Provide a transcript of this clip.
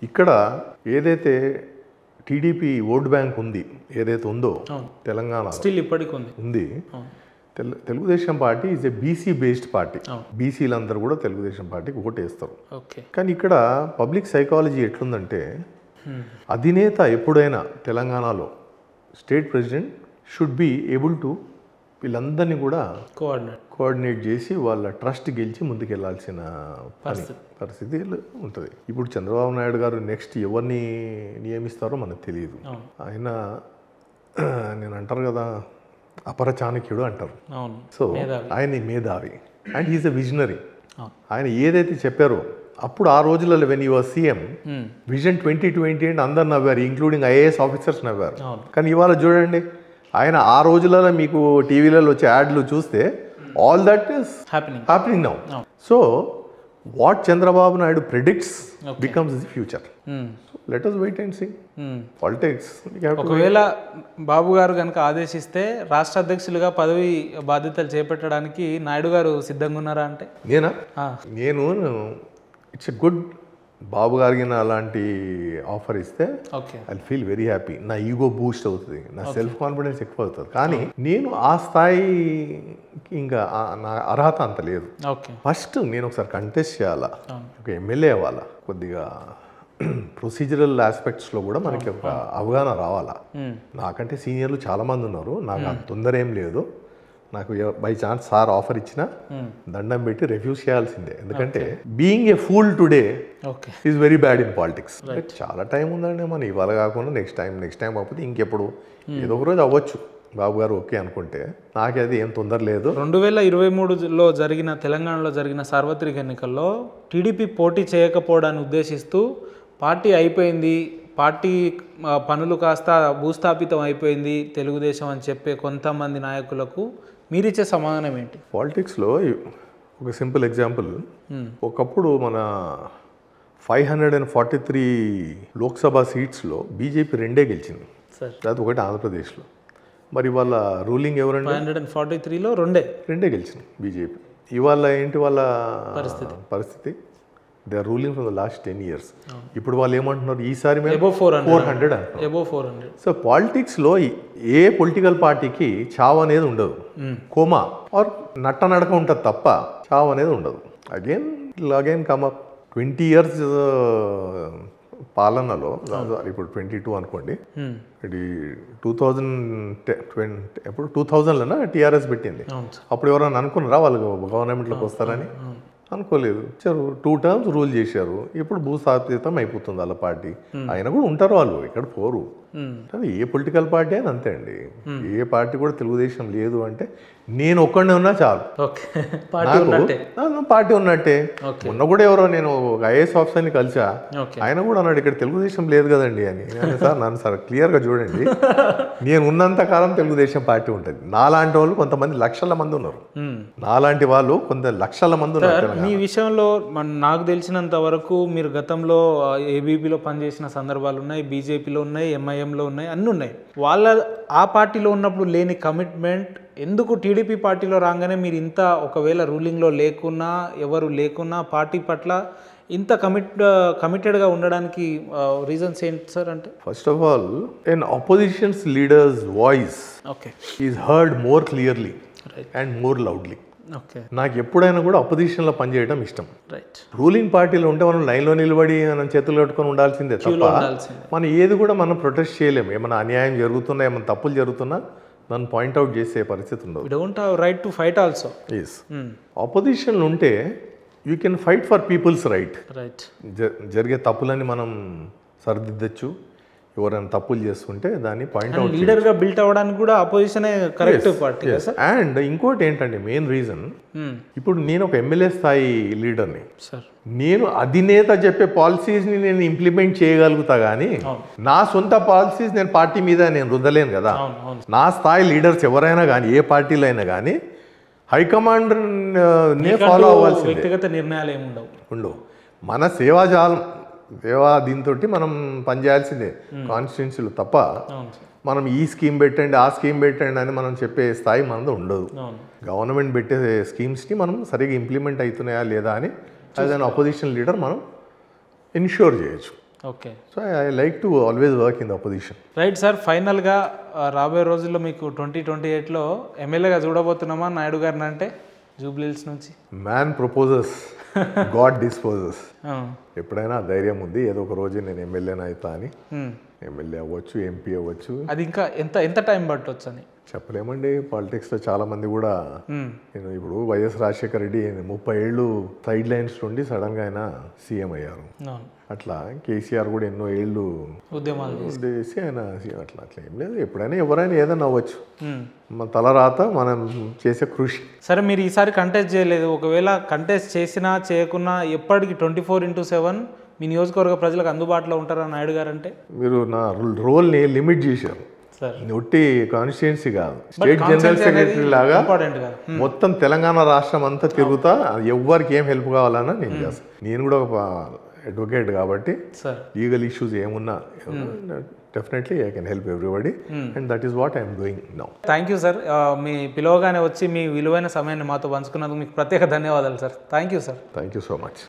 ఇక్కడ ఏదైతే TDP vote bank ఉంది, ఏదైతే ఉందో తెలంగాణ స్టిల్ ఇప్పటికి ఉంది. Telugu Desam party is a BC based party. బీసీలందరూ కూడా తెలుగుదేశం పార్టీకి ఓటు వేస్తారు. కానీ ఇక్కడ పబ్లిక్ సైకాలజీ ఎట్లుందంటే, అధినేత ఎప్పుడైనా తెలంగాణలో state president should be able to వీళ్ళందరినీ కూడా కోఆర్డినేట్ చేసి వాళ్ళ ట్రస్ట్ గెలిచి ముందుకెళ్లాల్సిన పరిస్థితి ఉంటుంది. ఇప్పుడు చంద్రబాబు నాయుడు గారు నెక్స్ట్ ఎవరిని నియమిస్తారో మనకు తెలియదు. ఆయన నేను అంటారు కదా, అపర చాణక్యుడు అంటారు. సో ఆయన మేధావి అండ్ హీఈస్ ఎ విజనరీ. ఆయన ఏదైతే చెప్పారో అప్పుడు ఆ రోజులలో when you are CM vision 2020 అంటే అందరు నవ్వారు, ఇంక్లూడింగ్ ఐఏఎస్ ఆఫీసర్స్ నవ్వారు. కానీ ఇవాళ చూడండి, ఆయన ఆ రోజులలో మీకు టీవీలలో వచ్చే యాడ్లు చూస్తే all that is happening now. So what Chandrababu Naidu predicts becomes the future. Let us wait and see. Politics ఒకవేళ బాబు గారు కనుక ఆదేశిస్తే రాష్ట్ర అధ్యక్షులుగా పదవి బాధ్యతలు చేపట్టడానికి నాయుడు గారు సిద్ధంగా ఉన్నారా అంటే? నేను ఇట్స్ ఎ గుడ్, బాబు గారికి అలాంటి ఆఫర్ ఇస్తే ఐ ఫీల్ వెరీ హ్యాపీ. నా ఈగో బూస్ట్ అవుతుంది, నా సెల్ఫ్ కాన్ఫిడెన్స్ ఎక్కువ అవుతుంది. కానీ నేను ఆ స్థాయికి ఇంకా నా అర్హత అంత లేదు. ఫస్ట్ నేను ఒకసారి కంటెస్ట్ చేయాలా, ఒక ఎమ్మెల్యే అవ్వాలా, కొద్దిగా ప్రొసీజరల్ ఆస్పెక్ట్స్లో కూడా మనకి ఒక అవగాహన రావాలా. నాకంటే సీనియర్లు చాలామంది ఉన్నారు, నాకు అంత తొందర ఏం లేదు. నాకు బై ఛాన్స్ సార్ ఆఫర్ ఇచ్చినా దండం పెట్టి రిఫ్యూజ్ చేయాల్సిందే. ఎందుకంటే being a pool today is very bad in politics. చాలా టైం ఉందండి, మనం ఇవాళ కాకుండా నెక్స్ట్ టైం కాకపోతే ఇంకెప్పుడు ఏదో ఒక రోజు అవ్వచ్చు. బాబు గారు ఓకే అనుకుంటే నాకు అది ఏం తొందర లేదు. 2023లో జరిగిన తెలంగాణలో జరిగిన సార్వత్రిక ఎన్నికల్లో టీడీపీ పోటీ చేయకపోవడాన్ని ఉద్దేశిస్తూ పార్టీ అయిపోయింది, పార్టీ పనులు కాస్త భూస్థాపితం అయిపోయింది తెలుగుదేశం అని చెప్పే కొంతమంది నాయకులకు మీరిచ్చే సమాధానం ఏంటి? పాలిటిక్స్లో ఒక సింపుల్ ఎగ్జాంపుల్, ఒకప్పుడు మన 543 లోక్సభ సీట్స్లో బీజేపీ 2 గెలిచింది, అది ఒకటి ఆంధ్రప్రదేశ్లో. మరి వాళ్ళ రూలింగ్ ఎవరండి? 543లో 2 గెలిచింది బీజేపీ. ఇవాళ ఏంటి వాళ్ళ పరిస్థితి? They are ruling from the last 10 years. ఇప్పుడు వాళ్ళు ఏమంటున్నారు, ఈసారి 400 అంటున్నారు. సో పాలిటిక్స్ లో ఏ పొలిటికల్ పార్టీకి చావు అనేది ఉండదు, కోమా ఆర్ నడక ఉంటుంది తప్ప చావు అనేది ఉండదు. అగైన్ కమ్ అప్ 20 years పాలనలో, ఇప్పుడు 22 అనుకోండి, ఇది 2000లోనా టీఆర్ఎస్ పెట్టింది. అప్పుడు ఎవరైనా అనుకున్నారా వాళ్ళు గవర్నమెంట్లోకి వస్తారని? అనుకోలేదు. 2 terms రూల్ చేశారు. ఇప్పుడు భూస్థాపితం అయిపోతుంది వాళ్ళ పార్టీ. అయినా కూడా ఉంటారు వాళ్ళు, ఇక్కడ పోరు. ఏ పొలిటికల్ పార్టీ అని అంతే అండి. ఏ పార్టీ కూడా తెలుగుదేశం లేదు అంటే నేను ఒక్కడే ఉన్నా చాలు, పార్టీ ఉన్నట్టే. మొన్న కూడా ఎవరో నేను ఒక ఐఏఎస్ ఆఫీసర్ని కలిసా, ఆయన కూడా అన్నాడు ఇక్కడ తెలుగుదేశం లేదు కదండి అని. సార్ నన్ను సార్ క్లియర్గా చూడండి, నేను ఉన్నంత కాలం తెలుగుదేశం పార్టీ ఉంటుంది. నాలాంటి వాళ్ళు కొంతమంది లక్షల మంది ఉన్నారు, నాలాంటి వాళ్ళు కొంత లక్షల మంది ఉన్నారు. మీ విషయంలో నాకు తెలిసినంత వరకు మీరు గతంలో ఏబీపీలో పనిచేసిన సందర్భాలు ఉన్నాయి, బీజేపీలో ఉన్నాయి, ఎంఐఎంలో ఉన్నాయి, అన్నీ ఉన్నాయి. వాళ్ళ ఆ పార్టీలో ఉన్నప్పుడు లేని కమిట్మెంట్ ఎందుకు టీడీపీ పార్టీలో రాగానే మీరు ఇంత, ఒకవేళ రూలింగ్లో లేకున్నా ఎవరు లేకున్నా పార్టీ పట్ల ఇంత కమిటెడ్గా ఉండడానికి రీజన్స్ ఏంటి సార్? అంటే first of all in oppositions leaders voice is heard more clearly and more loudly. నాకు ఎప్పుడైనా కూడా అపోజిషన్లో పనిచేయడం ఇష్టం. రూలింగ్ పార్టీలో ఉంటే మనం లైన్లో నిలబడి మనం చేతులు కట్టుకొని ఉండాల్సిందే తప్ప మనం ఏది కూడా మనం ప్రొటెస్ట్ చేయలేము. ఏమైనా అన్యాయం జరుగుతున్నా, ఏమైనా తప్పులు జరుగుతున్నా నన్ను పాయింట్అవుట్ చేసే పరిస్థితి ఉండదు. Don't have right to fight also. ఆపోజిషన్లో ఉంటే you can fight for people's right. జరిగే తప్పులని మనం సరిదిద్దచ్చు. ఎవరైనా తప్పులు చేస్తుంటే దాన్ని పాయింట్అవుట్, లీడర్గా బిల్ట్ అవ్వడానికి కూడా అపోజిషన్ కరెక్ట్ పార్టీ. అండ్ ఇంకోటి ఏంటంటే మెయిన్ రీజన్, ఇప్పుడు నేను ఒక ఎమ్మెల్యే స్థాయి లీడర్ని, నేను అధినేత చెప్పే పాలసీస్ని నేను ఇంప్లిమెంట్ చేయగలుగుతా, కానీ నా సొంత పాలసీస్ నేను పార్టీ మీద నేను రుద్దలేను కదా. నా స్థాయి లీడర్స్ ఎవరైనా కానీ, ఏ పార్టీలో అయినా కానీ హైకమాండ్ నే ఫాలో అవ్వాల్సిందే. వ్యక్తిగత నిర్ణయాలు ఏమి ఉండవు. మన సేవా దీంతో మనం పనిచేయాల్సిందే కాన్స్టిట్యున్సీలు తప్ప మనం ఈ స్కీమ్ పెట్టండి, ఆ స్కీమ్ పెట్టండి అని మనం చెప్పే స్థాయి మనది ఉండదు. గవర్నమెంట్ పెట్టే స్కీమ్స్ని మనం సరిగ్గా ఇంప్లిమెంట్ అవుతున్నాయా లేదా అని యాజ్ అన్ అపోజిషన్ లీడర్ మనం ఎన్ష్యూర్ చేయొచ్చు. Okay. So I like to always work in the opposition. Right sir, ఫైనల్గా రాబోయే రోజుల్లో మీకు 2028లో ఎమ్మెల్యేగా చూడబోతున్నామా నాయుడు గారిని అంటే జూబ్లీహిల్స్ నుంచి? Man proposes, God disposes. ఎప్పుడైనా ధైర్యం ఉంది, ఏదో ఒక రోజు నేను ఎమ్మెల్యేని అవుతా అని. ఎమ్మెల్యే అవ్వచ్చు, ఎంపీ అవ్వచ్చు. అది ఇంకా ఎంత టైం పట్టవచ్చు అని చెప్పలేమండి. పాలిటిక్స్లో చాలా మంది కూడా, నేను ఇప్పుడు వైఎస్ రాజశేఖర రెడ్డి 30 ఏళ్ళు సైడ్ లైన్స్ నుండి సడన్గా ఆయన సీఎం అయ్యారు. అట్లా కేసీఆర్ కూడా ఎన్నో ఏళ్ళు ఉద్యమాలు చేసి ఆయన అట్లా ఏం లేదు. ఎప్పుడైనా ఎవరైనా ఏదైనా అవ్వచ్చు. మన తలరాత మనం చేసే కృషి. సరే, మీరు ఈసారి కంటెస్ట్ చేయలేదు, ఒకవేళ కంటెస్ట్ చేసినా చేయకున్నా ఎప్పటికీ 24/7 మీ నియోజకవర్గ ప్రజలకు అందుబాటులో ఉంటారా నాయుడు గారు అంటే? మీరు నా రోల్ని లిమిట్ చేశారు. ఒట్టి కాన్స్టిట్యున్సీ కాదు, స్టేట్ జనరల్ సెక్రటరీ లాగా మొత్తం తెలంగాణ రాష్ట్రం అంతా తిరుగుతా, ఎవరికి ఏం హెల్ప్ కావాలన్నా నేను చేస్తాను. నేను కూడా ఒక అడ్వకేట్ కాబట్టి లీగల్ ఇష్యూస్ ఏమున్నా definitely I can help everybody, and that is what I'm doing now. Thank you sir, మీ పిలవగానే వచ్చి మీ విలువైన సమయాన్ని మాతో పంచుకున్నందుకు మీకు ప్రత్యేక ధన్యవాదాలు sir. Thank you sir. Thank you so much.